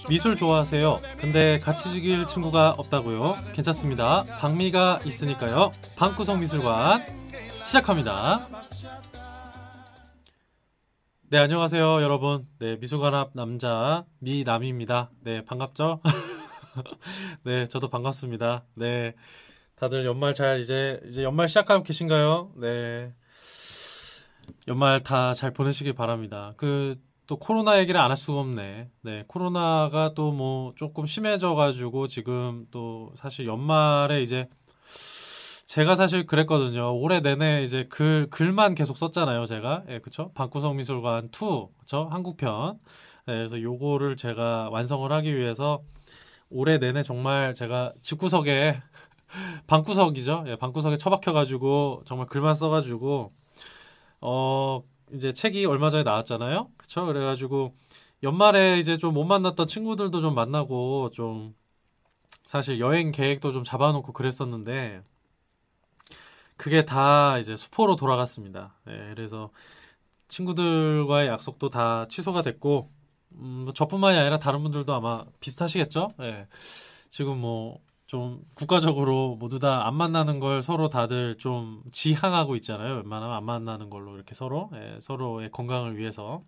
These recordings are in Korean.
미술 좋아하세요? 근데 같이 즐길 친구가 없다고요? 괜찮습니다. 방미가 있으니까요. 방구석 미술관 시작합니다. 네, 안녕하세요 여러분. 네, 미술관 앞 남자 미남입니다. 네, 반갑죠? 네, 저도 반갑습니다. 네, 다들 연말 잘 이제 연말 시작하고 계신가요? 네, 연말 다 잘 보내시길 바랍니다. 또 코로나 얘기를 안 할 수가 없네. 네, 코로나가 또 뭐 조금 심해져가지고 지금 또 사실 연말에 이제 제가 사실 그랬거든요. 올해 내내 이제 글만 계속 썼잖아요, 제가. 예, 그쵸? 방구석 미술관 2, 그쵸? 한국편. 네, 그래서 요거를 제가 완성을 하기 위해서 올해 내내 정말 제가 집구석에 방구석이죠. 예, 방구석에 처박혀가지고 정말 글만 써가지고 이제 책이 얼마 전에 나왔잖아요. 그쵸? 그래가지고 연말에 이제 좀 못 만났던 친구들도 좀 만나고 좀 사실 여행 계획도 좀 잡아놓고 그랬었는데 그게 다 이제 수포로 돌아갔습니다. 네, 그래서 친구들과의 약속도 다 취소가 됐고 저뿐만이 아니라 다른 분들도 아마 비슷하시겠죠? 네, 지금 뭐 좀 국가적으로 모두 다 안 만나는 걸 서로 다들 좀 지향하고 있잖아요. 웬만하면 안 만나는 걸로 이렇게 서로의 건강을 위해서.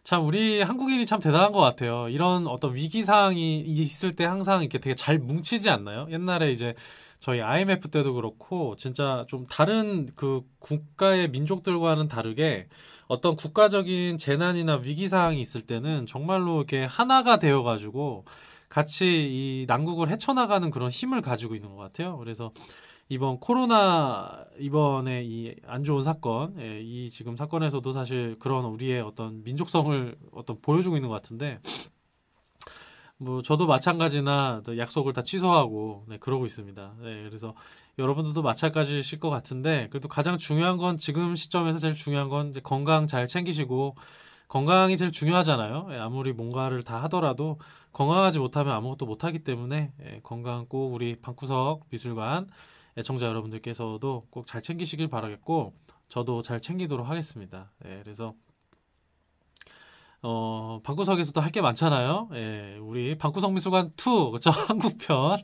참 우리 한국인이 참 대단한 것 같아요. 이런 어떤 위기 상황이 있을 때 항상 이렇게 되게 잘 뭉치지 않나요? 옛날에 이제 저희 IMF 때도 그렇고 진짜 좀 다른 그 국가의 민족들과는 다르게 어떤 국가적인 재난이나 위기 상황이 있을 때는 정말로 이렇게 하나가 되어 가지고 같이 이 난국을 헤쳐나가는 그런 힘을 가지고 있는 것 같아요. 그래서 이번 코로나 이번에 이 안 좋은 사건, 이 지금 사건에서도 사실 그런 우리의 어떤 민족성을 어떤 보여주고 있는 것 같은데, 뭐 저도 마찬가지나 또 약속을 다 취소하고 그러고 있습니다. 네, 그래서 여러분들도 마찬가지실 것 같은데 그래도 가장 중요한 건 지금 시점에서 제일 중요한 건 이제 건강 잘 챙기시고 건강이 제일 중요하잖아요. 아무리 뭔가를 다 하더라도 건강하지 못하면 아무것도 못하기 때문에 건강 꼭 우리 방구석 미술관 애청자 여러분들께서도 꼭 잘 챙기시길 바라겠고 저도 잘 챙기도록 하겠습니다. 그래서 방구석에서도 할 게 많잖아요. 우리 방구석 미술관 2, 그쵸? 한국편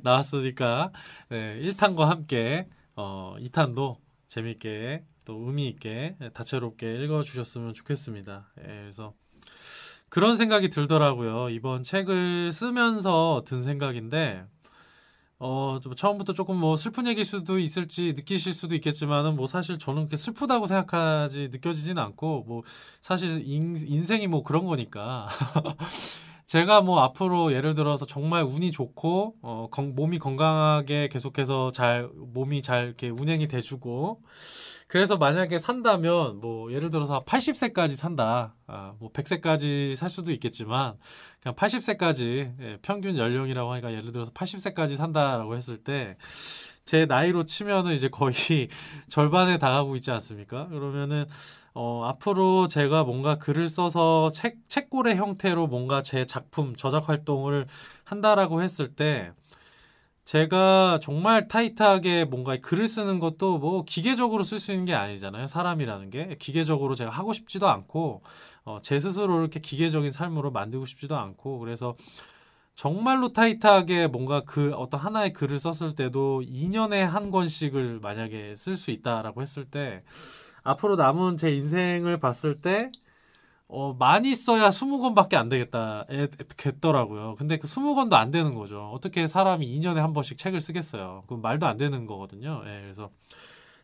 나왔으니까 1탄과 함께 2탄도 재밌게 또 의미 있게 다채롭게 읽어주셨으면 좋겠습니다. 그래서 그런 생각이 들더라고요. 이번 책을 쓰면서 든 생각인데 좀 처음부터 조금 뭐 슬픈 얘기일 수도 있을지 느끼실 수도 있겠지만은 뭐 사실 저는 그렇게 슬프다고 느껴지진 않고 뭐 사실 인생이 뭐 그런 거니까 제가 뭐 앞으로 예를 들어서 정말 운이 좋고 몸이 건강하게 계속해서 몸이 잘 이렇게 운행이 돼주고 그래서 만약에 산다면 뭐 예를 들어서 80세까지 산다. 뭐 100세까지 살 수도 있겠지만 그냥 80세까지 평균 연령이라고 하니까 예를 들어서 80세까지 산다라고 했을 때 제 나이로 치면은 이제 거의 절반에 다가고 있지 않습니까? 그러면은 앞으로 제가 뭔가 글을 써서 책고래 형태로 뭔가 제 작품 저작 활동을 한다라고 했을 때 제가 정말 타이트하게 뭔가 글을 쓰는 것도 뭐 기계적으로 쓸 수 있는 게 아니잖아요. 사람이라는 게 기계적으로 제가 하고 싶지도 않고 제 스스로 이렇게 기계적인 삶으로 만들고 싶지도 않고 그래서 정말로 타이트하게 뭔가 어떤 하나의 글을 썼을 때도 2년에 한 권씩을 만약에 쓸 수 있다라고 했을 때 앞으로 남은 제 인생을 봤을 때 많이 써야 20권밖에 안 되겠더라고요. 근데 그 20권도 안 되는 거죠. 어떻게 사람이 2년에 한 번씩 책을 쓰겠어요. 그건 말도 안 되는 거거든요. 그래서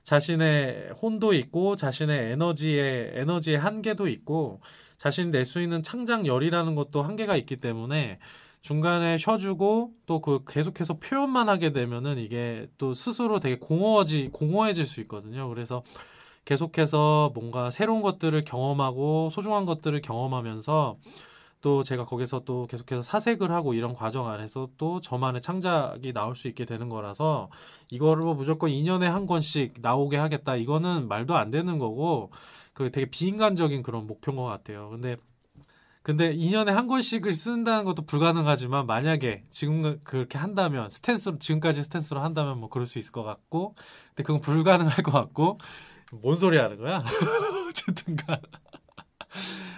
자신의 혼도 있고, 자신의 에너지의 한계도 있고, 자신이 낼 수 있는 창작열이라는 것도 한계가 있기 때문에 중간에 쉬어주고 또 계속해서 표현만 하게 되면은 이게 또 스스로 되게 공허해질 수 있거든요. 그래서 계속해서 뭔가 새로운 것들을 경험하고 소중한 것들을 경험하면서 또 제가 거기서 또 계속해서 사색을 하고 이런 과정 안에서 또 저만의 창작이 나올 수 있게 되는 거라서 이거를 뭐 무조건 2년에 한 권씩 나오게 하겠다 이거는 말도 안 되는 거고 그 되게 비인간적인 그런 목표인 것 같아요. 근데 2년에 한 권씩을 쓴다는 것도 불가능하지만 만약에 지금 그렇게 한다면 지금까지 스탠스로 한다면 뭐 그럴 수 있을 것 같고 근데 그건 불가능할 것 같고 뭔 소리 하는 거야? 어쨌든간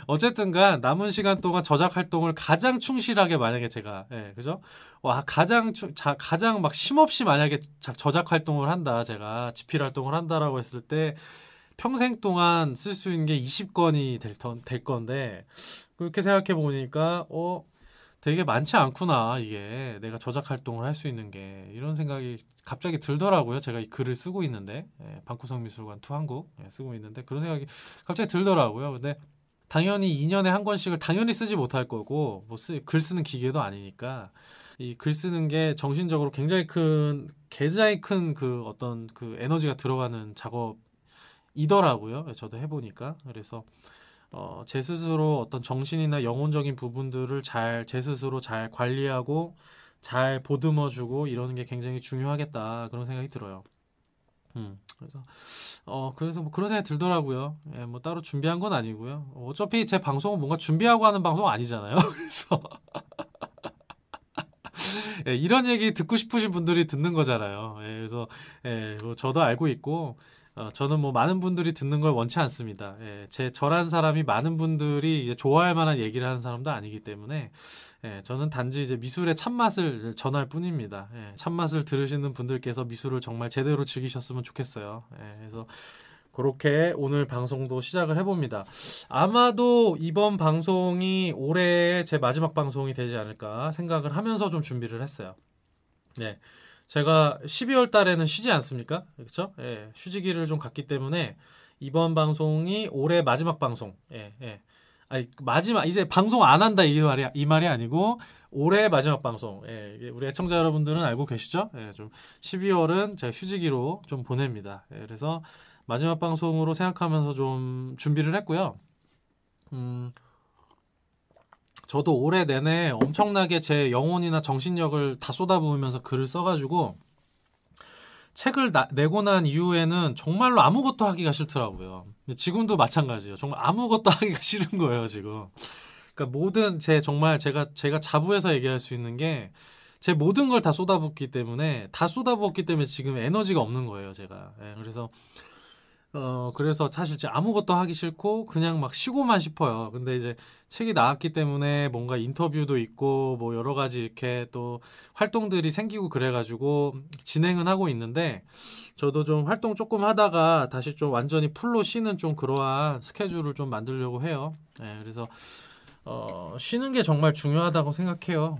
어쨌든간 남은 시간 동안 저작 활동을 가장 충실하게 만약에 제가 그죠? 와 가장 막 쉼없이 만약에 저작 활동을 한다 제가 집필 활동을 한다라고 했을 때 평생 동안 쓸 수 있는 게 20권이 될 건데 그렇게 생각해 보니까 되게 많지 않구나 이게 내가 저작 활동을 할 수 있는 게 이런 생각이 갑자기 들더라고요. 제가 이 글을 쓰고 있는데 방구석 미술관 투 한국 쓰고 있는데 그런 생각이 갑자기 들더라고요. 근데 당연히 2년에 한 권씩을 당연히 쓰지 못할 거고 뭐 글 쓰는 기계도 아니니까 이 글 쓰는 게 정신적으로 굉장히 큰 그 어떤 그 에너지가 들어가는 작업이더라고요. 저도 해보니까 그래서 제 스스로 어떤 정신이나 영혼적인 부분들을 제 스스로 잘 관리하고 잘 보듬어주고 이러는 게 굉장히 중요하겠다 그런 생각이 들어요. 그래서 뭐 그런 생각이 들더라고요. 뭐 따로 준비한 건 아니고요. 어차피 제 방송은 뭔가 준비하고 하는 방송 아니잖아요. 그래서 이런 얘기 듣고 싶으신 분들이 듣는 거잖아요. 그래서 뭐 저도 알고 있고 저는 뭐 많은 분들이 듣는 걸 원치 않습니다. 저란 사람이 많은 분들이 이제 좋아할 만한 얘기를 하는 사람도 아니기 때문에 저는 단지 이제 미술의 참맛을 전할 뿐입니다. 참맛을 들으시는 분들께서 미술을 정말 제대로 즐기셨으면 좋겠어요. 그래서 그렇게 오늘 방송도 시작을 해봅니다. 아마도 이번 방송이 올해 제 마지막 방송이 되지 않을까 생각을 하면서 좀 준비를 했어요. 제가 12월 달에는 쉬지 않습니까? 그렇죠? 휴지기를 좀 갖기 때문에 이번 방송이 올해 마지막 방송. 아니, 이제 방송 안 한다 이 말이 아니고 올해 마지막 방송. 우리 애청자 여러분들은 알고 계시죠? 좀 12월은 제가 휴지기로 좀 보냅니다. 그래서 마지막 방송으로 생각하면서 좀 준비를 했고요. 저도 올해 내내 엄청나게 제 영혼이나 정신력을 다 쏟아부으면서 글을 써가지고 책을 내고 난 이후에는 정말로 아무것도 하기가 싫더라고요. 지금도 마찬가지예요. 정말 아무것도 하기가 싫은 거예요, 지금. 그러니까 모든 정말 제가 자부해서 얘기할 수 있는 게 제 모든 걸 다 쏟아붓기 때문에 지금 에너지가 없는 거예요, 제가. 그래서 사실 아무것도 하기 싫고 그냥 막 쉬고만 싶어요. 근데 이제 책이 나왔기 때문에 뭔가 인터뷰도 있고 뭐 여러 가지 이렇게 또 활동들이 생기고 그래가지고 진행은 하고 있는데 저도 좀 활동 조금 하다가 다시 좀 완전히 풀로 쉬는 좀 그러한 스케줄을 좀 만들려고 해요. 그래서 쉬는 게 정말 중요하다고 생각해요.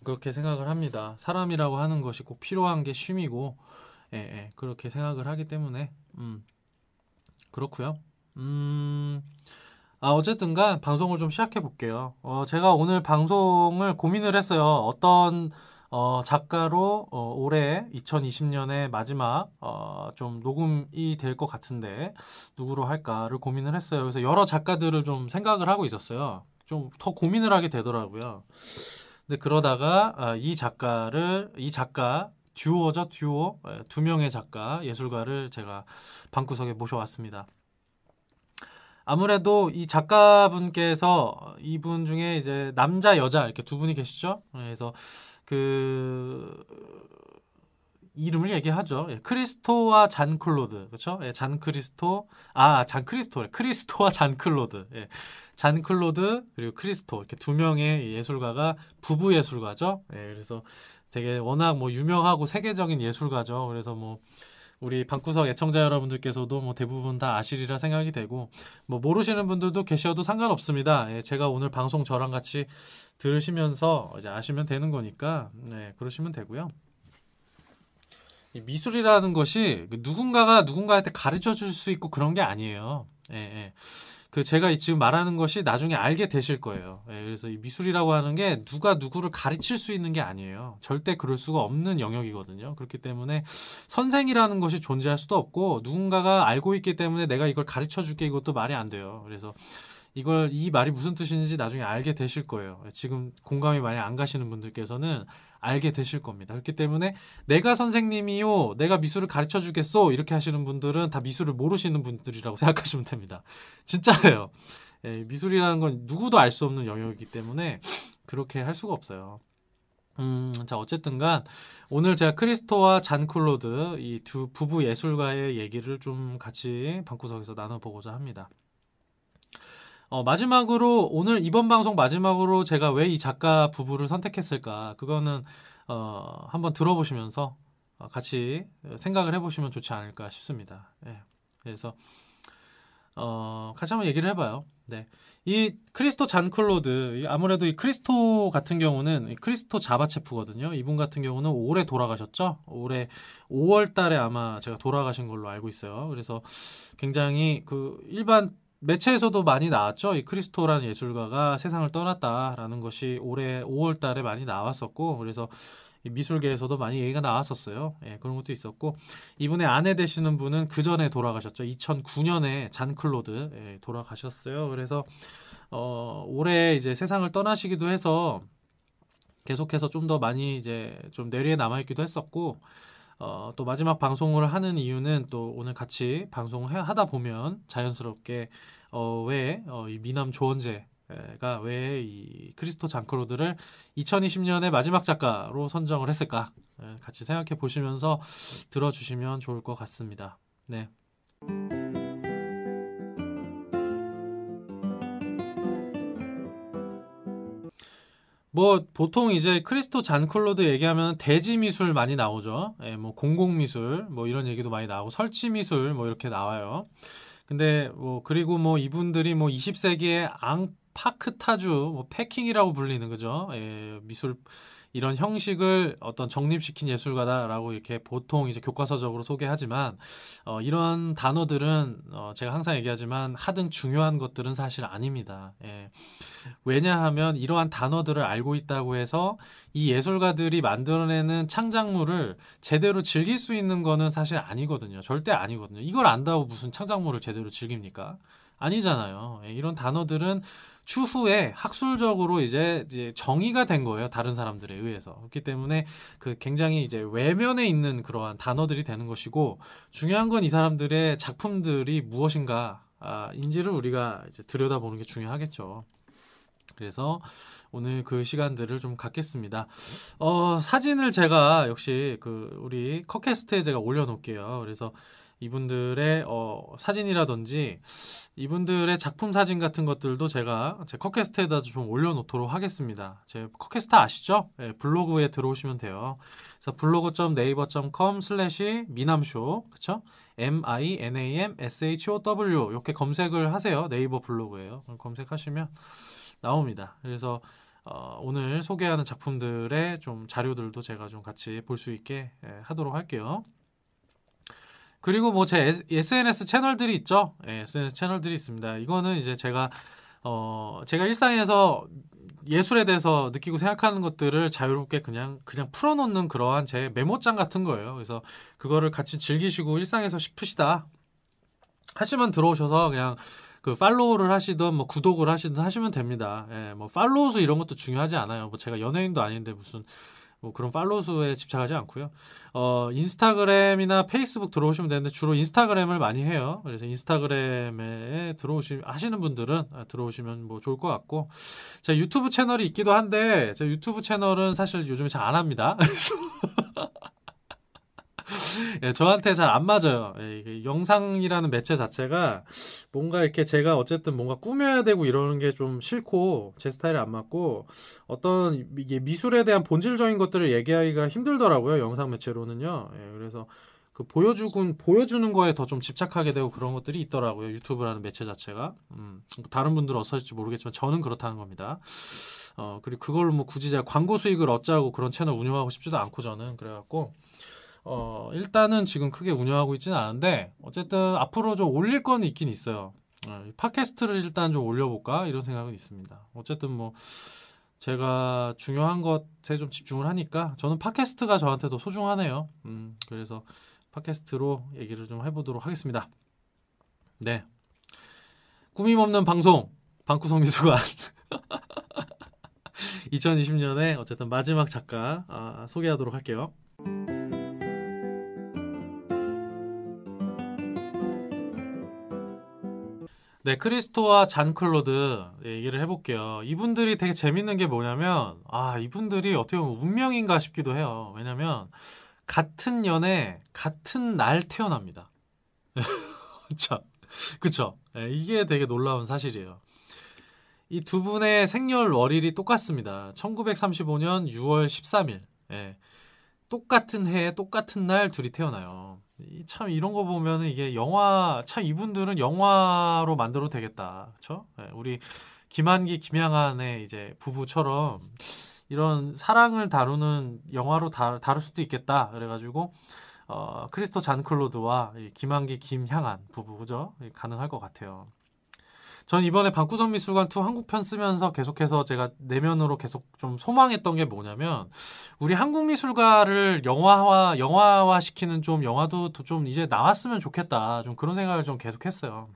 그렇게 생각을 합니다. 사람이라고 하는 것이 꼭 필요한 게 쉼이고 그렇게 생각을 하기 때문에 그렇고요. 어쨌든간 방송을 좀 시작해 볼게요. 제가 오늘 방송을 고민을 했어요. 어떤 작가로 올해 2020년의 마지막 좀 녹음이 될 것 같은데 누구로 할까를 고민을 했어요. 그래서 여러 작가들을 좀 생각을 하고 있었어요. 좀 더 고민을 하게 되더라고요. 근데 그러다가 이 작가 듀오죠, 듀오. 두 명의 작가, 예술가를 제가 방구석에 모셔왔습니다. 아무래도 이 작가분께서 이분 중에 이제 남자, 여자 이렇게 두 분이 계시죠? 그래서 그 이름을 얘기하죠. 크리스토와 잔 클로드, 그렇죠? 잔 크리스토래. 크리스토와 잔 클로드. 잔 클로드 그리고 크리스토 이렇게 두 명의 예술가가 부부 예술가죠. 그래서 되게 워낙 뭐 유명하고 세계적인 예술가죠. 그래서 뭐 우리 방구석 애청자 여러분들께서도 뭐 대부분 다 아시리라 생각이 되고 뭐 모르시는 분들도 계셔도 상관없습니다. 제가 오늘 방송 저랑 같이 들으시면서 이제 아시면 되는 거니까 그러시면 되고요. 이 미술이라는 것이 누군가가 누군가한테 가르쳐 줄 수 있고 그런 게 아니에요. 제가 지금 말하는 것이 나중에 알게 되실 거예요. 그래서 이 미술이라고 하는 게 누가 누구를 가르칠 수 있는 게 아니에요. 절대 그럴 수가 없는 영역이거든요. 그렇기 때문에 선생이라는 것이 존재할 수도 없고 누군가가 알고 있기 때문에 내가 이걸 가르쳐 줄게 이것도 말이 안 돼요. 그래서 이 말이 무슨 뜻인지 나중에 알게 되실 거예요. 지금 공감이 많이 안 가시는 분들께서는 알게 되실 겁니다. 그렇기 때문에 내가 선생님이요, 내가 미술을 가르쳐 주겠소 이렇게 하시는 분들은 다 미술을 모르시는 분들이라고 생각하시면 됩니다. 진짜예요. 미술이라는 건 누구도 알 수 없는 영역이기 때문에 그렇게 할 수가 없어요. 자, 어쨌든간 오늘 제가 크리스토와 잔 클로드 이 두 부부 예술가의 얘기를 좀 같이 방구석에서 나눠보고자 합니다. 마지막으로 오늘 이번 방송 마지막으로 제가 왜 이 작가 부부를 선택했을까? 그거는 한번 들어보시면서 같이 생각을 해보시면 좋지 않을까 싶습니다. 예. 그래서 같이 한번 얘기를 해봐요. 네. 이 크리스토 잔클로드, 아무래도 이 크리스토 같은 경우는 크리스토 자바체프거든요. 이분 같은 경우는 올해 돌아가셨죠. 올해 5월 달에 아마 제가 돌아가신 걸로 알고 있어요. 그래서 굉장히 그 일반 매체에서도 많이 나왔죠. 이 크리스토라는 예술가가 세상을 떠났다라는 것이 올해 5월 달에 많이 나왔었고, 그래서 이 미술계에서도 많이 얘기가 나왔었어요. 예, 그런 것도 있었고, 이분의 아내 되시는 분은 그 전에 돌아가셨죠. 2009년에 잔클로드 돌아가셨어요. 그래서 올해 이제 세상을 떠나시기도 해서 계속해서 좀 더 많이 이제 좀 내리에 남아있기도 했었고, 또 마지막 방송을 하는 이유는 또 오늘 같이 방송을 하다 보면 자연스럽게 왜 이 미남 조원재가 왜 이 크리스토 잔클로드를 2020년의 마지막 작가로 선정을 했을까? 같이 생각해 보시면서 들어주시면 좋을 것 같습니다. 네. 뭐 보통 이제 크리스토 잔클로드 얘기하면 대지 미술 많이 나오죠. 예, 뭐 공공 미술 뭐 이런 얘기도 많이 나오고 설치 미술 뭐 이렇게 나와요. 근데 뭐 그리고 뭐 이분들이 뭐 20세기의 앙파크타주 뭐 패킹이라고 불리는 거죠. 예, 미술 이런 형식을 어떤 정립시킨 예술가다라고 이렇게 보통 이제 교과서적으로 소개하지만 이런 단어들은 제가 항상 얘기하지만 하등 중요한 것들은 사실 아닙니다. 예. 왜냐하면 이러한 단어들을 알고 있다고 해서 이 예술가들이 만들어내는 창작물을 제대로 즐길 수 있는 거는 사실 아니거든요. 절대 아니거든요. 이걸 안다고 무슨 창작물을 제대로 즐깁니까? 아니잖아요. 예, 이런 단어들은 추후에 학술적으로 이제 정의가 된 거예요. 다른 사람들에 의해서. 그렇기 때문에 그 굉장히 이제 외면에 있는 그러한 단어들이 되는 것이고, 중요한 건 이 사람들의 작품들이 무엇인가 인지를 우리가 이제 들여다보는 게 중요하겠죠. 그래서 오늘 그 시간들을 좀 갖겠습니다. 사진을 제가 역시 그 우리 컷캐스트에 제가 올려놓을게요. 그래서 이분들의 사진이라든지 이분들의 작품 사진 같은 것들도 제가 제 컷캐스트에다 좀 올려놓도록 하겠습니다. 제 컷캐스트 아시죠? 네, 블로그에 들어오시면 돼요. 그래서 blog.naver.com/미남쇼 그쵸? MINAMSHOW 이렇게 검색을 하세요. 네이버 블로그에요. 검색하시면 나옵니다. 그래서 오늘 소개하는 작품들의 좀 자료들도 제가 좀 같이 볼 수 있게 하도록 할게요. 그리고 뭐 제 SNS 채널들이 있죠. SNS 채널들이 있습니다. 이거는 이제 제가 일상에서 예술에 대해서 느끼고 생각하는 것들을 자유롭게 그냥 풀어놓는 그러한 제 메모장 같은 거예요. 그래서 그거를 같이 즐기시고 일상에서 싶으시다 하시면 들어오셔서 그냥 그 팔로우를 하시든 뭐 구독을 하시든 하시면 됩니다. 예, 뭐 팔로우 수 이런 것도 중요하지 않아요. 뭐 제가 연예인도 아닌데 무슨 뭐 그런 팔로우 수에 집착하지 않고요. 인스타그램이나 페이스북 들어오시면 되는데 주로 인스타그램을 많이 해요. 그래서 인스타그램에 하시는 분들은 들어오시면 뭐 좋을 것 같고, 제 유튜브 채널이 있기도 한데 제 유튜브 채널은 사실 요즘에 잘 안 합니다. 그래서 예, 저한테 잘 안 맞아요. 예, 이게 영상이라는 매체 자체가 뭔가 이렇게 제가 어쨌든 뭔가 꾸며야 되고 이러는 게 좀 싫고 제 스타일에 안 맞고 어떤 이게 미술에 대한 본질적인 것들을 얘기하기가 힘들더라고요. 영상 매체로는요. 예, 그래서 그 보여주는 거에 더 좀 집착하게 되고 그런 것들이 있더라고요. 유튜브라는 매체 자체가. 다른 분들은 어떠실지 모르겠지만 저는 그렇다는 겁니다. 그리고 그걸 뭐 굳이 제가 광고 수익을 얻자고 그런 채널 운영하고 싶지도 않고 저는 그래갖고 일단은 지금 크게 운영하고 있지는 않은데 어쨌든 앞으로 좀 올릴 건 있긴 있어요. 팟캐스트를 일단 좀 올려볼까 이런 생각은 있습니다. 어쨌든 뭐 제가 중요한 것에 좀 집중을 하니까 저는 팟캐스트가 저한테 더 소중하네요. 그래서 팟캐스트로 얘기를 좀 해보도록 하겠습니다. 네, 꾸밈없는 방송 방구석미술관 2020년에 어쨌든 마지막 작가 소개하도록 할게요. 네, 크리스토와 잔클로드 얘기를 해볼게요. 이분들이 되게 재밌는 게 뭐냐면, 이분들이 어떻게 보면 운명인가 싶기도 해요. 왜냐면, 같은 년에, 같은 날 태어납니다. 그쵸? 그쵸? 네, 이게 되게 놀라운 사실이에요. 이 두 분의 생년월일이 똑같습니다. 1935년 6월 13일. 예. 똑같은 해에 똑같은 날 둘이 태어나요. 참 이런 거 보면은 이게 영화, 참 이분들은 영화로 만들어도 되겠다. 그쵸? 예, 우리 김한기, 김양한의 이제 부부처럼 이런 사랑을 다루는 영화로 다룰 수도 있겠다. 그래가지고 크리스토 잔클로드와 이 김한기, 김향한 부부, 그죠? 가능할 것 같아요. 전 이번에 방구석 미술관 2 한국편 쓰면서 계속해서 제가 내면으로 계속 좀 소망했던 게 뭐냐면, 우리 한국 미술가를 영화화 시키는 좀 영화도 좀 이제 나왔으면 좋겠다. 좀 그런 생각을 좀 계속했어요.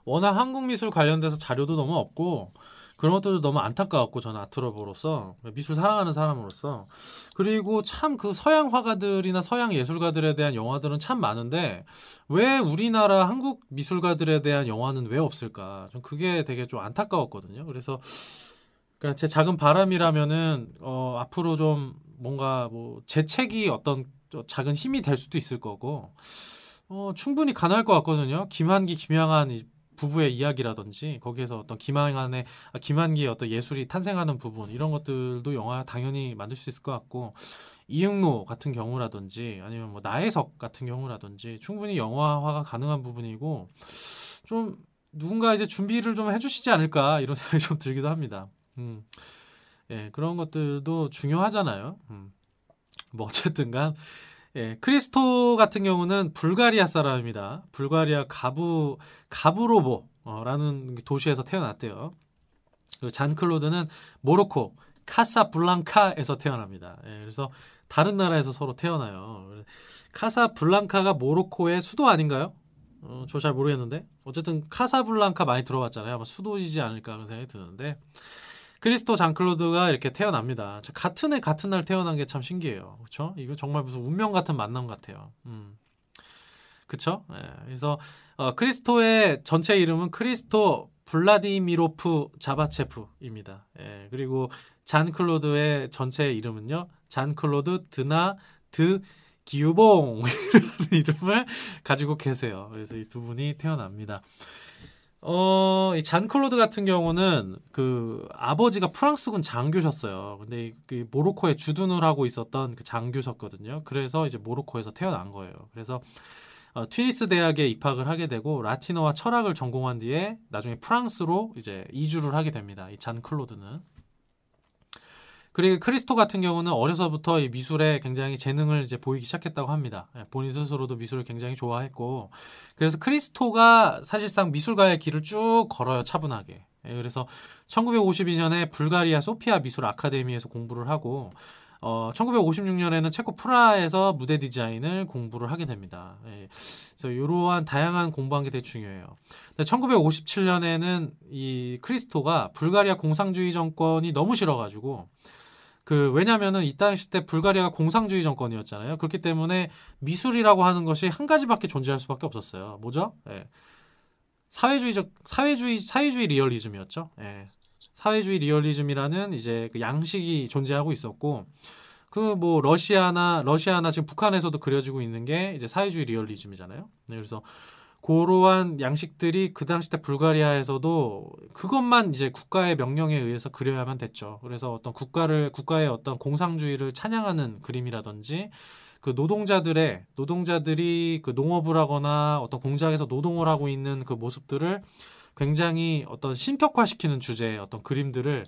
워낙 한국 미술 관련돼서 자료도 너무 없고, 그런 것들도 너무 안타까웠고, 저는 아트러버로서, 미술 사랑하는 사람으로서. 그리고 참 그 서양 화가들이나 서양 예술가들에 대한 영화들은 참 많은데, 왜 우리나라 한국 미술가들에 대한 영화는 왜 없을까? 좀 그게 되게 좀 안타까웠거든요. 그래서, 그러니까 제 작은 바람이라면은, 앞으로 좀 뭔가 뭐, 제 책이 어떤 작은 힘이 될 수도 있을 거고, 충분히 가능할 것 같거든요. 김한기, 김양한 부부의 이야기라든지 거기에서 어떤 김한기의 어떤 예술이 탄생하는 부분 이런 것들도 영화 당연히 만들 수 있을 것 같고, 이응로 같은 경우라든지 아니면 뭐 나혜석 같은 경우라든지 충분히 영화화가 가능한 부분이고, 좀 누군가 이제 준비를 좀 해주시지 않을까 이런 생각이 좀 들기도 합니다. 예, 그런 것들도 중요하잖아요. 뭐 어쨌든간 예, 크리스토 같은 경우는 불가리아 사람입니다. 불가리아 가브로보라는 도시에서 태어났대요. 그리고 잔클로드는 모로코 카사블랑카에서 태어납니다. 예, 그래서 다른 나라에서 서로 태어나요. 카사블랑카가 모로코의 수도 아닌가요? 저 잘 모르겠는데 어쨌든 카사블랑카 많이 들어봤잖아요. 아마 수도이지 않을까 하는 생각이 드는데, 크리스토 잔클로드가 이렇게 태어납니다. 같은 해 같은 날 태어난 게 참 신기해요. 그렇죠? 이거 정말 무슨 운명 같은 만남 같아요. 그렇죠? 예, 그래서 크리스토의 전체 이름은 크리스토 블라디미로프 자바체프입니다. 예, 그리고 잔클로드의 전체 이름은요, 잔클로드 드나 드 기유봉 이라는 이름을 가지고 계세요. 그래서 이 두 분이 태어납니다. 이 잔클로드 같은 경우는 그 아버지가 프랑스군 장교셨어요. 근데 그 모로코에 주둔을 하고 있었던 그 장교셨거든요. 그래서 이제 모로코에서 태어난 거예요. 그래서 튀니스 대학에 입학을 하게 되고 라틴어와 철학을 전공한 뒤에 나중에 프랑스로 이제 이주를 하게 됩니다. 이 잔클로드는. 그리고 크리스토 같은 경우는 어려서부터 이 미술에 굉장히 재능을 이제 보이기 시작했다고 합니다. 본인 스스로도 미술을 굉장히 좋아했고, 그래서 크리스토가 사실상 미술가의 길을 쭉 걸어요, 차분하게. 그래서 1952년에 불가리아 소피아 미술 아카데미에서 공부를 하고, 1956년에는 체코 프라하에서 무대 디자인을 공부를 하게 됩니다. 그래서 이러한 다양한 공부한 게 되게 중요해요. 1957년에는 이 크리스토가 불가리아 공산주의 정권이 너무 싫어가지고, 왜냐면은 이 당시 때 불가리아가 공산주의 정권이었잖아요. 그렇기 때문에 미술이라고 하는 것이 한 가지밖에 존재할 수밖에 없었어요. 뭐죠? 예. 사회주의 리얼리즘이었죠. 예. 사회주의 리얼리즘이라는 이제 그 양식이 존재하고 있었고, 뭐 러시아나 지금 북한에서도 그려지고 있는 게 이제 사회주의 리얼리즘이잖아요. 네, 그래서 그러한 양식들이 그 당시 때 불가리아에서도 그것만 이제 국가의 명령에 의해서 그려야만 됐죠. 그래서 어떤 국가의 어떤 공산주의를 찬양하는 그림이라든지, 그 노동자들이 그 농업을 하거나 어떤 공장에서 노동을 하고 있는 그 모습들을 굉장히 어떤 신격화시키는 주제의 어떤 그림들을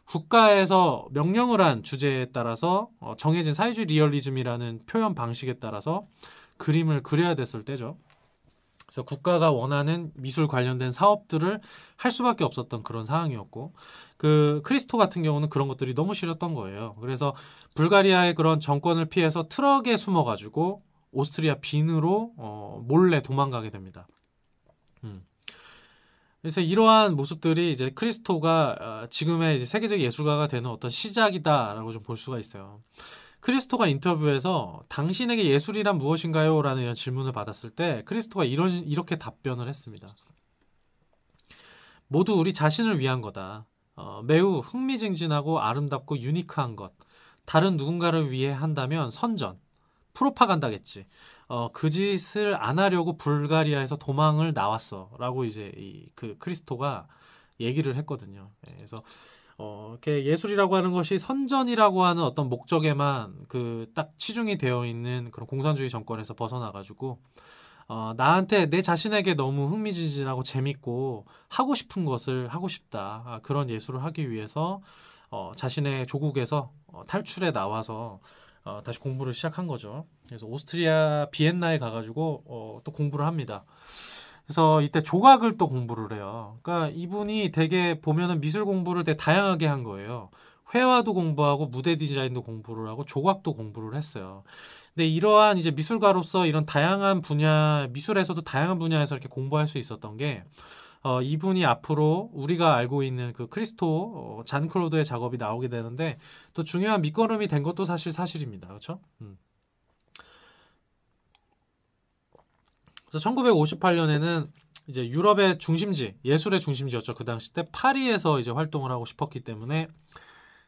국가에서 명령을 한 주제에 따라서 정해진 사회주의 리얼리즘이라는 표현 방식에 따라서 그림을 그려야 됐을 때죠. 그래서 국가가 원하는 미술 관련된 사업들을 할 수밖에 없었던 그런 상황이었고, 그 크리스토 같은 경우는 그런 것들이 너무 싫었던 거예요. 그래서 불가리아의 그런 정권을 피해서 트럭에 숨어가지고 오스트리아 빈으로 몰래 도망가게 됩니다. 그래서 이러한 모습들이 이제 크리스토가 지금의 이제 세계적 예술가가 되는 어떤 시작이다라고 좀 볼 수가 있어요. 크리스토가 인터뷰에서 당신에게 예술이란 무엇인가요? 라는 이런 질문을 받았을 때 크리스토가 이렇게 답변을 했습니다. 모두 우리 자신을 위한 거다. 매우 흥미진진하고 아름답고 유니크한 것. 다른 누군가를 위해 한다면 선전, 프로파간다겠지. 그 짓을 안 하려고 불가리아에서 도망을 나왔어. 라고 이제 그 크리스토가 얘기를 했거든요. 그래서 이렇게 예술이라고 하는 것이 선전이라고 하는 어떤 목적에만 그 딱 치중이 되어 있는 그런 공산주의 정권에서 벗어나가지고 나한테 내 자신에게 너무 흥미진진하고 재밌고 하고 싶은 것을 하고 싶다. 그런 예술을 하기 위해서 자신의 조국에서 탈출해 나와서 다시 공부를 시작한 거죠. 그래서 오스트리아 비엔나에 가가지고 또 공부를 합니다. 그래서 이때 조각을 또 공부를 해요. 그러니까 이분이 되게 보면은 미술 공부를 되게 다양하게 한 거예요. 회화도 공부하고 무대 디자인도 공부를 하고 조각도 공부를 했어요. 근데 이러한 이제 미술가로서 이런 다양한 분야, 미술에서도 다양한 분야에서 이렇게 공부할 수 있었던 게 이분이 앞으로 우리가 알고 있는 그 크리스토 잔 클로드의 작업이 나오게 되는데 또 중요한 밑거름이 된 것도 사실입니다. 그렇죠? 그래서 1958년에는 이제 유럽의 중심지, 예술의 중심지였죠. 그 당시 때 파리에서 이제 활동을 하고 싶었기 때문에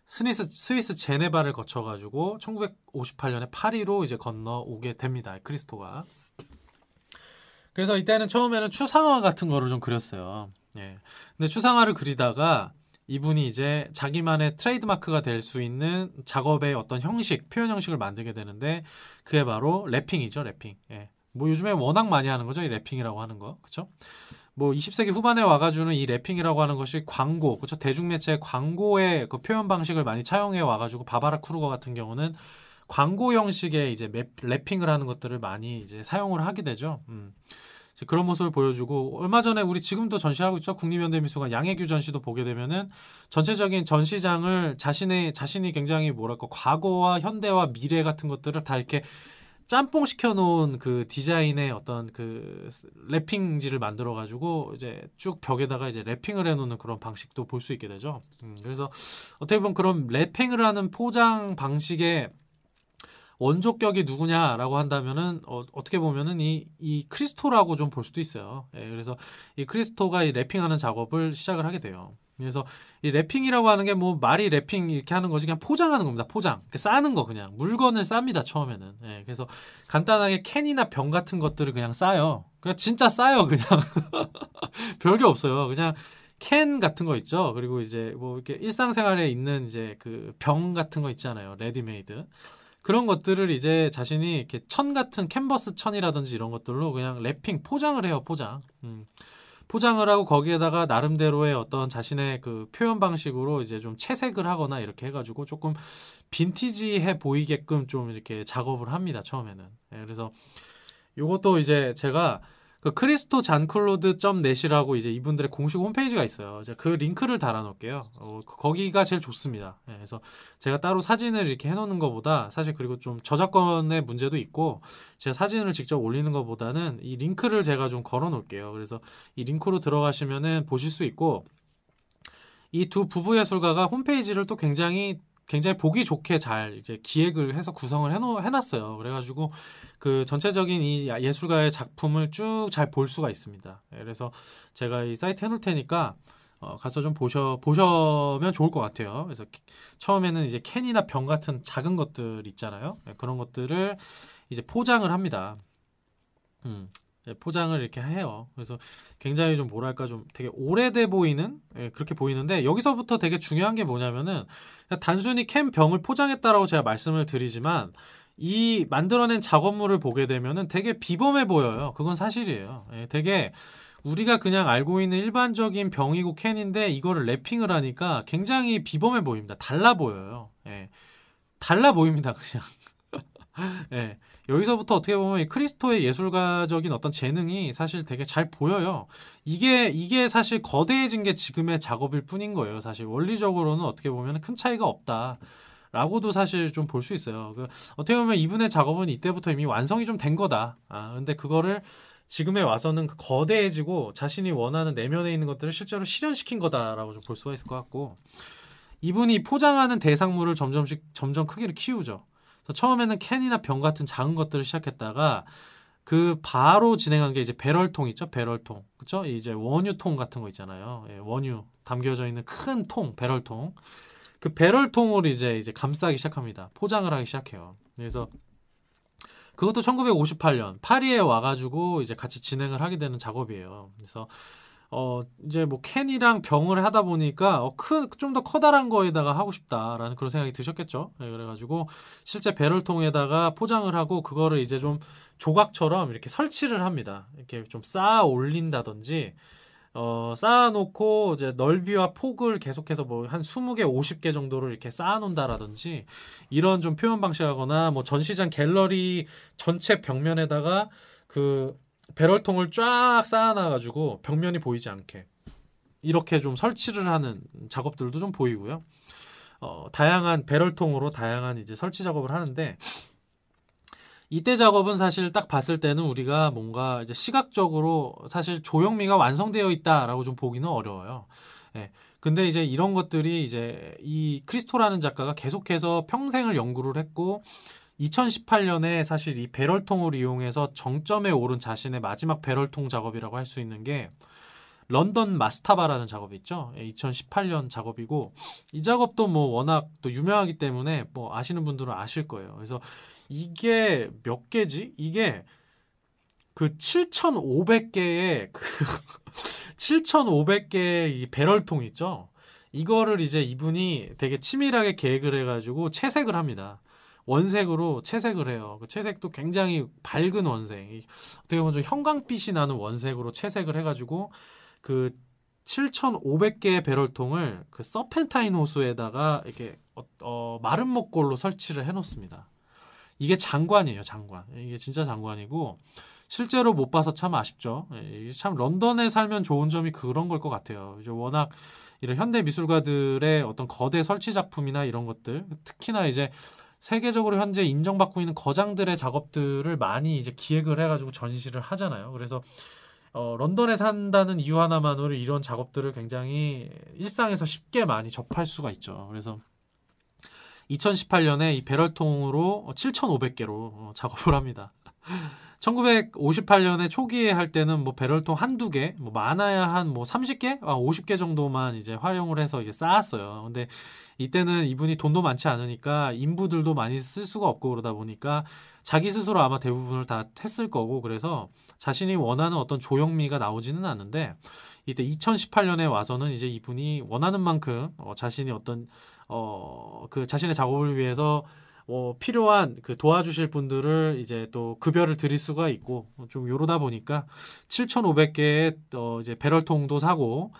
스위스 제네바를 거쳐가지고 1958년에 파리로 이제 건너오게 됩니다. 크리스토가. 그래서 이때는 처음에는 추상화 같은 거를 좀 그렸어요. 예. 근데 추상화를 그리다가 이분이 이제 자기만의 트레이드마크가 될 수 있는 작업의 어떤 형식, 표현 형식을 만들게 되는데 그게 바로 랩핑이죠, 랩핑. 예. 뭐 요즘에 워낙 많이 하는 거죠, 이 랩핑이라고 하는 거. 그쵸? 뭐 20세기 후반에 와가지고는 이 랩핑이라고 하는 것이 광고, 그쵸? 대중매체 광고의 그 표현 방식을 많이 차용해 와가지고 바바라 쿠르거 같은 경우는 광고 형식의 이제 랩핑을 하는 것들을 많이 이제 사용을 하게 되죠. 그런 모습을 보여주고 얼마 전에 우리 지금도 전시하고 있죠. 국립현대미술관 양혜규 전시도 보게 되면은 전체적인 전시장을 자신이 굉장히 뭐랄까 과거와 현대와 미래 같은 것들을 다 이렇게 짬뽕 시켜 놓은 그 디자인의 어떤 그 랩핑지를 만들어 가지고 이제 쭉 벽에다가 이제 랩핑을 해 놓는 그런 방식도 볼 수 있게 되죠. 그래서 어떻게 보면 그런 랩핑을 하는 포장 방식의 원조격이 누구냐라고 한다면은 어떻게 보면은 이 크리스토라고 좀 볼 수도 있어요. 예, 그래서 이 크리스토가 이 랩핑하는 작업을 시작을 하게 돼요. 그래서 이 랩핑이라고 하는 게 뭐 말이 랩핑 이렇게 하는 거지 그냥 포장하는 겁니다. 포장. 싸는 거 그냥 물건을 쌉니다. 처음에는. 예, 그래서 간단하게 캔이나 병 같은 것들을 그냥 싸요. 그냥 진짜 싸요. 그냥 별게 없어요. 그냥 캔 같은 거 있죠. 그리고 이제 뭐 이렇게 일상생활에 있는 이제 그 병 같은 거 있잖아요. 레디메이드. 그런 것들을 이제 자신이 이렇게 천 같은 캔버스 천이라든지 이런 것들로 그냥 랩핑 포장을 해요. 포장. 포장을 하고 거기에다가 나름대로의 어떤 자신의 그 표현 방식으로 이제 좀 채색을 하거나 이렇게 해가지고 조금 빈티지해 보이게끔 좀 이렇게 작업을 합니다. 처음에는. 예, 그래서 요것도 이제 제가 그 크리스토 잔클로드 넷이라고 이제 이분들의 공식 홈페이지가 있어요. 제가 그 링크를 달아놓을게요. 거기가 제일 좋습니다. 예, 그래서 제가 따로 사진을 이렇게 해놓는 것보다 사실 그리고 좀 저작권의 문제도 있고 제가 사진을 직접 올리는 것보다는 이 링크를 제가 좀 걸어놓을게요. 그래서 이 링크로 들어가시면은 보실 수 있고 이 두 부부 예술가가 홈페이지를 또 굉장히 보기 좋게 잘 이제 기획을 해서 구성을 해놨어요. 그래가지고 그 전체적인 이 예술가의 작품을 쭉 잘 볼 수가 있습니다. 그래서 제가 이 사이트 해놓을 테니까 가서 좀 보시면 좋을 것 같아요. 그래서 처음에는 이제 캔이나 병 같은 작은 것들 있잖아요. 그런 것들을 이제 포장을 합니다. 포장을 이렇게 해요. 그래서 굉장히 좀 뭐랄까 좀 되게 오래돼 보이는 그렇게 보이는데 여기서부터 되게 중요한 게 뭐냐면은 단순히 캔 병을 포장했다라고 제가 말씀을 드리지만 이 만들어낸 작업물을 보게 되면은 되게 비범해 보여요. 그건 사실이에요. 되게 우리가 그냥 알고 있는 일반적인 병이고 캔인데 이거를 랩핑을 하니까 굉장히 비범해 보입니다. 달라 보여요. 달라 보입니다. 그냥. 여기서부터 어떻게 보면 이 크리스토의 예술가적인 어떤 재능이 사실 되게 잘 보여요. 이게 사실 거대해진 게 지금의 작업일 뿐인 거예요. 사실 원리적으로는 어떻게 보면 큰 차이가 없다. 라고도 사실 좀 볼 수 있어요. 어떻게 보면 이분의 작업은 이때부터 이미 완성이 좀 된 거다. 근데 그거를 지금에 와서는 거대해지고 자신이 원하는 내면에 있는 것들을 실제로 실현시킨 거다라고 좀 볼 수가 있을 것 같고 이분이 포장하는 대상물을 점점 크기를 키우죠. 처음에는 캔이나 병 같은 작은 것들을 시작했다가 그 바로 진행한 게 이제 배럴통 있죠. 배럴통. 그쵸? 이제 원유통 같은 거 있잖아요. 원유 담겨져 있는 큰 통, 배럴통. 그 배럴통을 이제 감싸기 시작합니다. 포장을 하기 시작해요. 그래서 그것도 1958년 파리에 와가지고 이제 같이 진행을 하게 되는 작업이에요. 그래서 이제 뭐 캔이랑 병을 하다 보니까 좀 더 커다란 거에다가 하고 싶다라는 그런 생각이 드셨겠죠. 네, 그래가지고 실제 배럴통에다가 포장을 하고 그거를 이제 좀 조각처럼 이렇게 설치를 합니다. 이렇게 좀 쌓아 올린다든지 쌓아놓고 이제 넓이와 폭을 계속해서 뭐 한 20개, 50개 정도를 이렇게 쌓아놓는다라든지 이런 좀 표현 방식하거나 뭐 전시장 갤러리 전체 벽면에다가 그 배럴통을 쫙 쌓아놔가지고 벽면이 보이지 않게 이렇게 좀 설치를 하는 작업들도 좀 보이고요. 다양한 배럴통으로 다양한 이제 설치 작업을 하는데 이때 작업은 사실 딱 봤을 때는 우리가 뭔가 이제 시각적으로 사실 조형미가 완성되어 있다라고 좀 보기는 어려워요. 예. 근데 이제 이런 것들이 이제 이 크리스토라는 작가가 계속해서 평생을 연구를 했고 2018년에 사실 이 배럴통을 이용해서 정점에 오른 자신의 마지막 배럴통 작업이라고 할 수 있는 게 런던 마스타바라는 작업이 있죠. 2018년 작업이고 이 작업도 뭐 워낙 또 유명하기 때문에 뭐 아시는 분들은 아실 거예요. 그래서 이게 몇 개지? 이게 그 7,500개의 그 7,500개의 이 배럴통 있죠. 이거를 이제 이분이 되게 치밀하게 계획을 해가지고 채색을 합니다. 원색으로 채색을 해요. 그 채색도 굉장히 밝은 원색. 어떻게 보면 좀 형광빛이 나는 원색으로 채색을 해가지고 그 7,500개의 배럴통을 그 서펜타인 호수에다가 이렇게 마른 목골로 설치를 해놓습니다. 이게 장관이에요, 장관. 이게 진짜 장관이고 실제로 못 봐서 참 아쉽죠. 참 런던에 살면 좋은 점이 그런 걸 것 같아요. 이제 워낙 이런 현대 미술가들의 어떤 거대 설치 작품이나 이런 것들, 특히나 이제 세계적으로 현재 인정받고 있는 거장들의 작업들을 많이 이제 기획을 해가지고 전시를 하잖아요. 그래서 런던에 산다는 이유 하나만으로 이런 작업들을 굉장히 일상에서 쉽게 많이 접할 수가 있죠. 그래서 2018년에 이 배럴통으로 7,500개로 작업을 합니다. 1958년에 초기에 할 때는 뭐 배럴통 한두 개, 뭐 많아야 한 뭐 30개, 50개 정도만 이제 활용을 해서 이제 쌓았어요. 근데 이때는 이분이 돈도 많지 않으니까 인부들도 많이 쓸 수가 없고 그러다 보니까 자기 스스로 아마 대부분을 다 했을 거고 그래서 자신이 원하는 어떤 조형미가 나오지는 않는데 이때 2018년에 와서는 이제 이분이 원하는 만큼 자신이 어떤 그 자신의 작업을 위해서 필요한 그 도와주실 분들을 이제 또 급여를 드릴 수가 있고 좀 요러다 보니까 7,500개의 이제 배럴통도 사고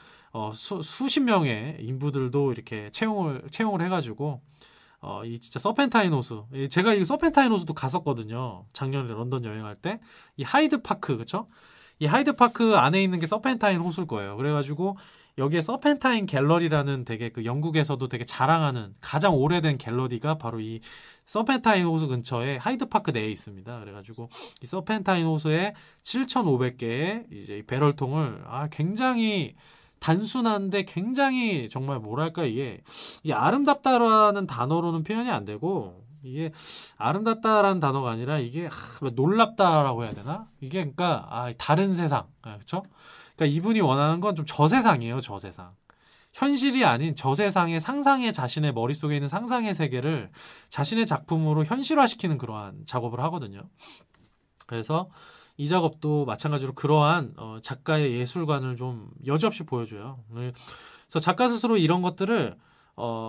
수십 명의 인부들도 이렇게 채용을 해가지고 이 진짜 서펜타인 호수 제가 이 서펜타인 호수도 갔었거든요. 작년에 런던 여행할 때 이 하이드 파크 그쵸? 이 하이드 파크 안에 있는 게 서펜타인 호수일 거예요. 그래가지고 여기에 서펜타인 갤러리라는 되게 그 영국에서도 되게 자랑하는 가장 오래된 갤러리가 바로 이 서펜타인 호수 근처에 하이드 파크 내에 있습니다. 그래가지고 이 서펜타인 호수에 7,500개의 이제 배럴통을 굉장히 단순한데 굉장히 정말 뭐랄까 이게 아름답다라는 단어로는 표현이 안 되고 이게 아름답다라는 단어가 아니라 이게 놀랍다라고 해야 되나? 이게 그러니까 다른 세상 그렇죠? 그러니까 이분이 원하는 건 좀 저세상이에요, 저세상. 현실이 아닌 저세상의 상상의 자신의 머릿속에 있는 상상의 세계를 자신의 작품으로 현실화시키는 그러한 작업을 하거든요. 그래서 이 작업도 마찬가지로 그러한 작가의 예술관을 좀 여지없이 보여줘요. 그래서 작가 스스로 이런 것들을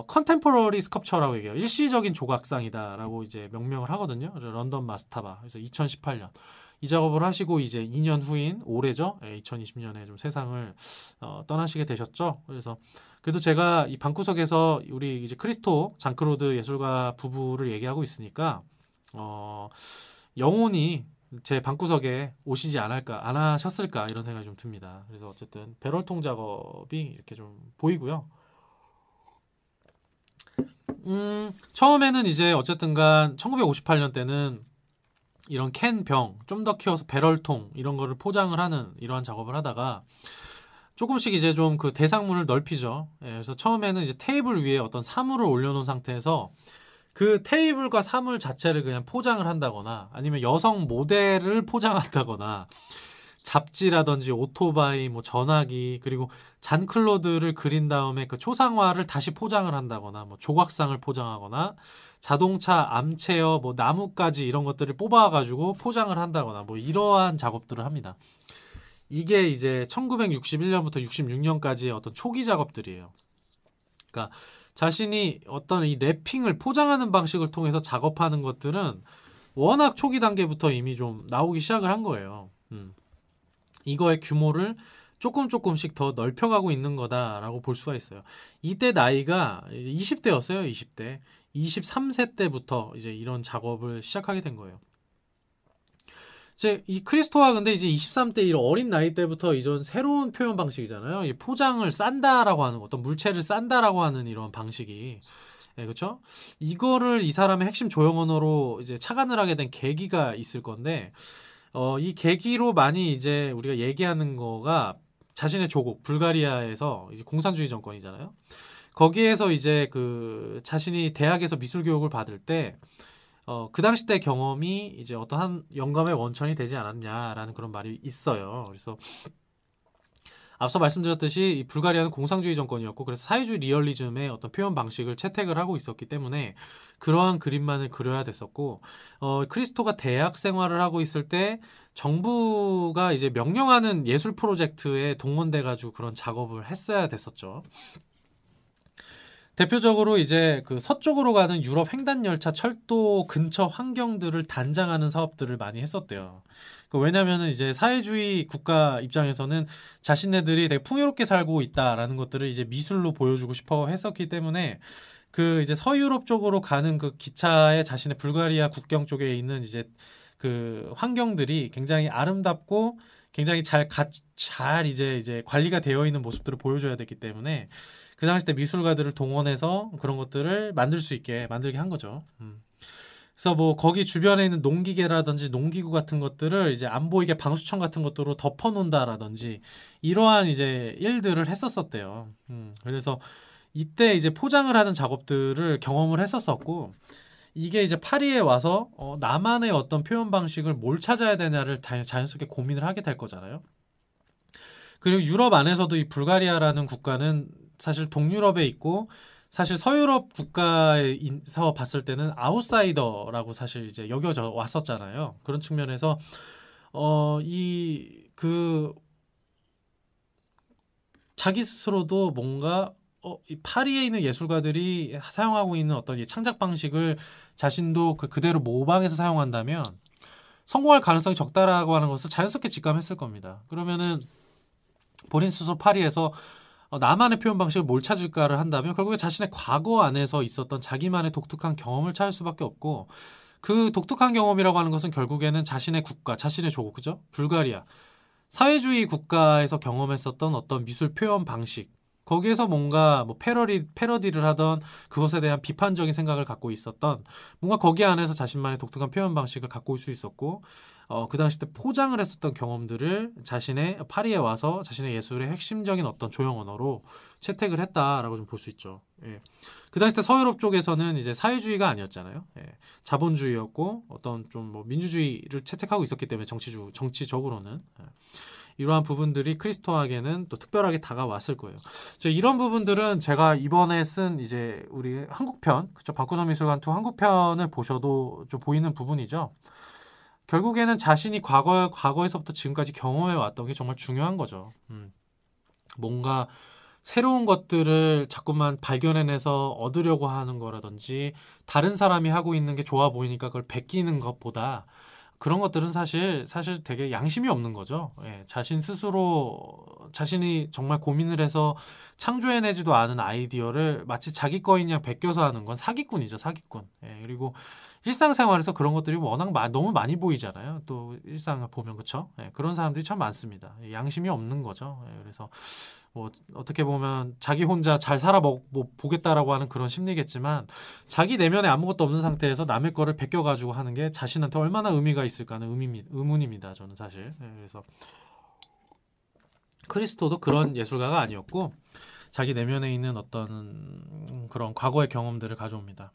컨템포러리 스컵처라고 얘기해요. 일시적인 조각상이다라고 이제 명명을 하거든요. 런던 마스타바. 그래서 2018년 이 작업을 하시고 이제 2년 후인 올해죠. 2020년에 좀 세상을 떠나시게 되셨죠. 그래서 그래도 제가 이 방구석에서 우리 이제 크리스토 장크로드 예술가 부부를 얘기하고 있으니까 영혼이 제 방구석에 오시지 않으셨을까 이런 생각이 좀 듭니다. 그래서 어쨌든 배럴통 작업이 이렇게 좀 보이고요. 처음에는 이제 어쨌든간 1958년 때는 이런 캔 병 좀 더 키워서 배럴통 이런 거를 포장을 하는 이러한 작업을 하다가 조금씩 이제 좀 그 대상문을 넓히죠. 그래서 처음에는 이제 테이블 위에 어떤 사물을 올려놓은 상태에서 그 테이블과 사물 자체를 그냥 포장을 한다거나 아니면 여성 모델을 포장한다거나 잡지라든지 오토바이, 뭐 전화기 그리고 잔클로드를 그린 다음에 그 초상화를 다시 포장을 한다거나 뭐 조각상을 포장하거나 자동차, 암체어, 뭐 나뭇가지 이런 것들을 뽑아가지고 포장을 한다거나 뭐 이러한 작업들을 합니다. 이게 이제 1961년부터 66년까지의 어떤 초기 작업들이에요. 그러니까 자신이 어떤 이 래핑을 포장하는 방식을 통해서 작업하는 것들은 워낙 초기 단계부터 이미 좀 나오기 시작을 한 거예요. 이거의 규모를 조금씩 더 넓혀가고 있는 거다라고 볼 수가 있어요. 이때 나이가 20대였어요. 20대. 23세 때부터 이제 이런 작업을 시작하게 된 거예요. 이제 이 크리스토가 근데 이제 23대 이런 어린 나이 때부터 이전 새로운 표현 방식이잖아요. 이 포장을 싼다라고 하는 어떤 물체를 싼다라고 하는 이런 방식이, 예, 그렇죠? 이거를 이 사람의 핵심 조형 언어로 이제 착안을 하게 된 계기가 있을 건데, 이 계기로 많이 이제 우리가 얘기하는 거가 자신의 조국 불가리아에서 이제 공산주의 정권이잖아요. 거기에서 이제 그 자신이 대학에서 미술 교육을 받을 때 그 당시 때 경험이 이제 어떤 한 영감의 원천이 되지 않았냐라는 그런 말이 있어요. 그래서 앞서 말씀드렸듯이 이 불가리아는 공산주의 정권이었고 그래서 사회주의 리얼리즘의 어떤 표현 방식을 채택을 하고 있었기 때문에 그러한 그림만을 그려야 됐었고 크리스토가 대학 생활을 하고 있을 때 정부가 이제 명령하는 예술 프로젝트에 동원돼 가지고 그런 작업을 했어야 됐었죠. 대표적으로 이제 그 서쪽으로 가는 유럽 횡단 열차 철도 근처 환경들을 단장하는 사업들을 많이 했었대요. 왜냐면은 이제 사회주의 국가 입장에서는 자신네들이 되게 풍요롭게 살고 있다라는 것들을 이제 미술로 보여주고 싶어 했었기 때문에 그 이제 서유럽 쪽으로 가는 그 기차에 자신의 불가리아 국경 쪽에 있는 이제 그 환경들이 굉장히 아름답고 굉장히 잘 이제 관리가 되어 있는 모습들을 보여줘야 됐기 때문에 그 당시 때 미술가들을 동원해서 그런 것들을 만들게 한 거죠. 그래서 뭐 거기 주변에 있는 농기계라든지 농기구 같은 것들을 이제 안 보이게 방수청 같은 것들로 덮어놓는다라든지 이러한 이제 일들을 했었었대요. 그래서 이때 이제 포장을 하는 작업들을 경험을 했었었고 이게 이제 파리에 와서 나만의 어떤 표현 방식을 뭘 찾아야 되냐를 자연스럽게 고민을 하게 될 거잖아요. 그리고 유럽 안에서도 이 불가리아라는 국가는 사실 동유럽에 있고 사실 서유럽 국가에서 봤을 때는 아웃사이더라고 사실 이제 여겨져 왔었잖아요. 그런 측면에서 이 그 자기 스스로도 뭔가 이 파리에 있는 예술가들이 사용하고 있는 어떤 이 창작 방식을 자신도 그대로 모방해서 사용한다면 성공할 가능성이 적다라고 하는 것을 자연스럽게 직감했을 겁니다. 그러면은 본인 스스로 파리에서 나만의 표현 방식을 뭘 찾을까를 한다면 결국에 자신의 과거 안에서 있었던 자기만의 독특한 경험을 찾을 수밖에 없고 그 독특한 경험이라고 하는 것은 결국에는 자신의 국가, 자신의 조국, 그죠? 불가리아. 사회주의 국가에서 경험했었던 어떤 미술 표현 방식. 거기에서 뭔가 뭐 패러디를 하던 그것에 대한 비판적인 생각을 갖고 있었던 뭔가 거기 안에서 자신만의 독특한 표현 방식을 갖고 올 수 있었고 그 당시 때 포장을 했었던 경험들을 자신의 파리에 와서 자신의 예술의 핵심적인 어떤 조형 언어로 채택을 했다라고 좀 볼 수 있죠. 예. 그 당시 때 서유럽 쪽에서는 이제 사회주의가 아니었잖아요. 예. 자본주의였고 어떤 좀 뭐 민주주의를 채택하고 있었기 때문에 정치적으로는 이러한 부분들이 크리스토에게는 또 특별하게 다가왔을 거예요. 이런 부분들은 제가 이번에 쓴 이제 우리 한국편, 그쵸? 방구석 미술관 2 한국편을 보셔도 좀 보이는 부분이죠. 결국에는 자신이 과거에서부터 지금까지 경험해 왔던 게 정말 중요한 거죠. 뭔가 새로운 것들을 자꾸만 발견해내서 얻으려고 하는 거라든지 다른 사람이 하고 있는 게 좋아 보이니까 그걸 베끼는 것보다 그런 것들은 사실 되게 양심이 없는 거죠. 예, 자신 스스로 자신이 정말 고민을 해서 창조해내지도 않은 아이디어를 마치 자기 거인 양 베껴서 하는 건 사기꾼이죠, 사기꾼. 예, 그리고 일상생활에서 그런 것들이 워낙 너무 많이 보이잖아요. 또 일상을 보면 그렇죠. 예, 그런 사람들이 참 많습니다. 양심이 없는 거죠. 예, 그래서 뭐 어떻게 보면 자기 혼자 잘 보겠다라고 하는 그런 심리겠지만 자기 내면에 아무것도 없는 상태에서 남의 거를 베껴가지고 하는 게 자신한테 얼마나 의미가 있을까 하는 의문입니다. 저는 사실. 예, 그래서 크리스토도 그런 예술가가 아니었고 자기 내면에 있는 어떤 그런 과거의 경험들을 가져옵니다.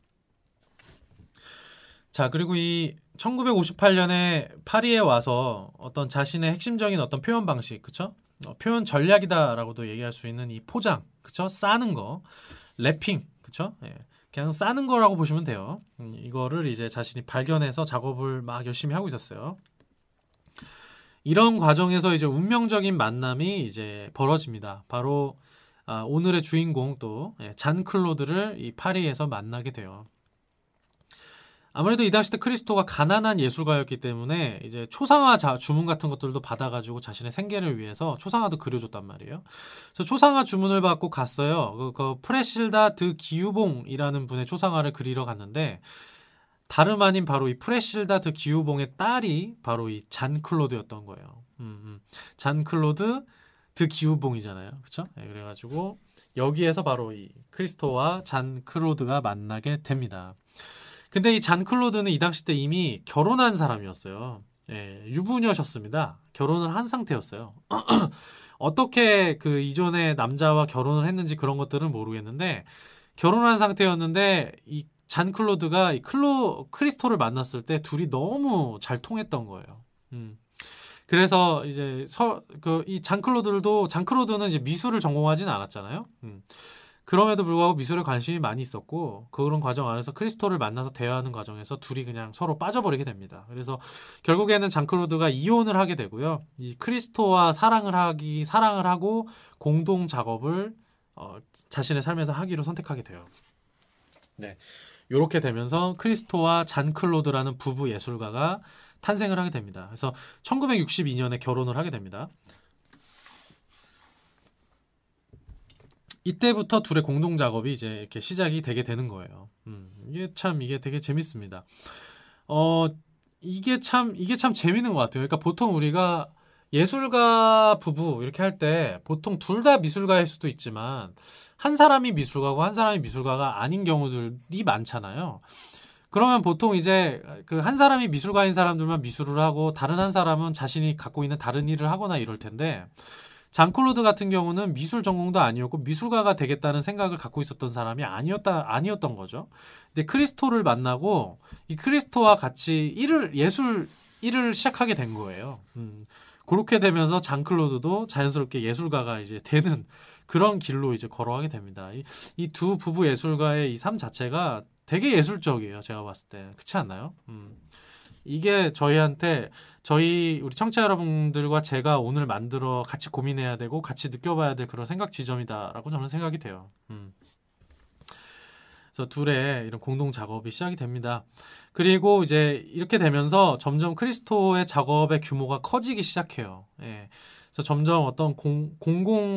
자, 그리고 이 1958년에 파리에 와서 어떤 자신의 핵심적인 어떤 표현 방식, 그쵸? 표현 전략이다라고도 얘기할 수 있는 이 포장, 그쵸? 싸는 거, 랩핑, 그쵸? 예, 그냥 싸는 거라고 보시면 돼요. 이거를 이제 자신이 발견해서 작업을 막 열심히 하고 있었어요. 이런 과정에서 이제 운명적인 만남이 이제 벌어집니다. 바로 오늘의 주인공 또 잔 클로드를 이 파리에서 만나게 돼요. 아무래도 이 당시 때 크리스토가 가난한 예술가였기 때문에 이제 초상화 주문 같은 것들도 받아가지고 자신의 생계를 위해서 초상화도 그려줬단 말이에요. 그래서 초상화 주문을 받고 갔어요. 그 프레실다 드 기유봉이라는 분의 초상화를 그리러 갔는데 다름 아닌 바로 이 프레실다 드 기유봉의 딸이 바로 이 잔 클로드였던 거예요. 잔 클로드 드 기유봉이잖아요. 그쵸? 네, 그래가지고 여기에서 바로 이 크리스토와 잔 클로드가 만나게 됩니다. 근데 이 잔 클로드는 이 당시 때 이미 결혼한 사람이었어요. 예, 유부녀셨습니다. 결혼을 한 상태였어요. 어떻게 그 이전에 남자와 결혼을 했는지 그런 것들은 모르겠는데 결혼한 상태였는데 이 잔 클로드가 이 크리스토를 만났을 때 둘이 너무 잘 통했던 거예요. 그래서 이제 이 잔 클로드는 이제 미술을 전공하지는 않았잖아요. 그럼에도 불구하고 미술에 관심이 많이 있었고 그런 과정 안에서 크리스토를 만나서 대화하는 과정에서 둘이 그냥 서로 빠져버리게 됩니다. 그래서 결국에는 잔 클로드가 이혼을 하게 되고요. 이 크리스토와 사랑을 하고 공동 작업을 자신의 삶에서 하기로 선택하게 돼요. 네, 이렇게 되면서 크리스토와 잔 클로드라는 부부 예술가가 탄생을 하게 됩니다. 그래서 1962년에 결혼을 하게 됩니다. 이때부터 둘의 공동 작업이 이제 이렇게 시작이 되게 되는 거예요. 이게 되게 재밌습니다. 이게 참 재밌는 것 같아요. 그러니까 보통 우리가 예술가 부부 이렇게 할 때 보통 둘 다 미술가일 수도 있지만 한 사람이 미술가고 한 사람이 미술가가 아닌 경우들이 많잖아요. 그러면 보통 이제 그 한 사람이 미술가인 사람들만 미술을 하고 다른 한 사람은 자신이 갖고 있는 다른 일을 하거나 이럴 텐데 잔 클로드 같은 경우는 미술 전공도 아니었고 미술가가 되겠다는 생각을 갖고 있었던 사람이 아니었던 거죠. 근데 크리스토를 만나고 이 크리스토와 같이 예술 일을 시작하게 된 거예요. 그렇게 되면서 잔 클로드도 자연스럽게 예술가가 이제 되는 그런 길로 이제 걸어가게 됩니다. 이 두 부부 예술가의 이 삶 자체가 되게 예술적이에요. 제가 봤을 때. 그렇지 않나요? 이게 우리 청취자 여러분들과 제가 오늘 만들어 같이 고민해야 되고 같이 느껴봐야 될 그런 생각 지점이다라고 저는 생각이 돼요. 그래서 둘의 이런 공동 작업이 시작이 됩니다. 그리고 이제 이렇게 되면서 점점 크리스토의 작업의 규모가 커지기 시작해요. 예. 그래서 점점 어떤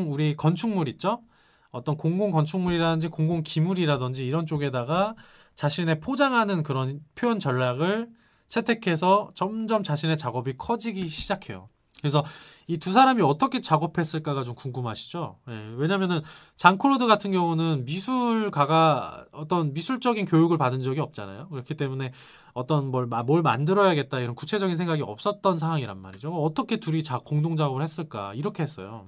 우리 건축물 있죠? 어떤 공공 건축물이라든지 공공 기물이라든지 이런 쪽에다가 자신의 포장하는 그런 표현 전략을 채택해서 점점 자신의 작업이 커지기 시작해요. 그래서 이 두 사람이 어떻게 작업했을까가 좀 궁금하시죠? 예, 왜냐면은 잔 클로드 같은 경우는 미술가가 어떤 미술적인 교육을 받은 적이 없잖아요. 그렇기 때문에 어떤 뭘 만들어야겠다 이런 구체적인 생각이 없었던 상황이란 말이죠. 어떻게 둘이 공동 작업을 했을까? 이렇게 했어요.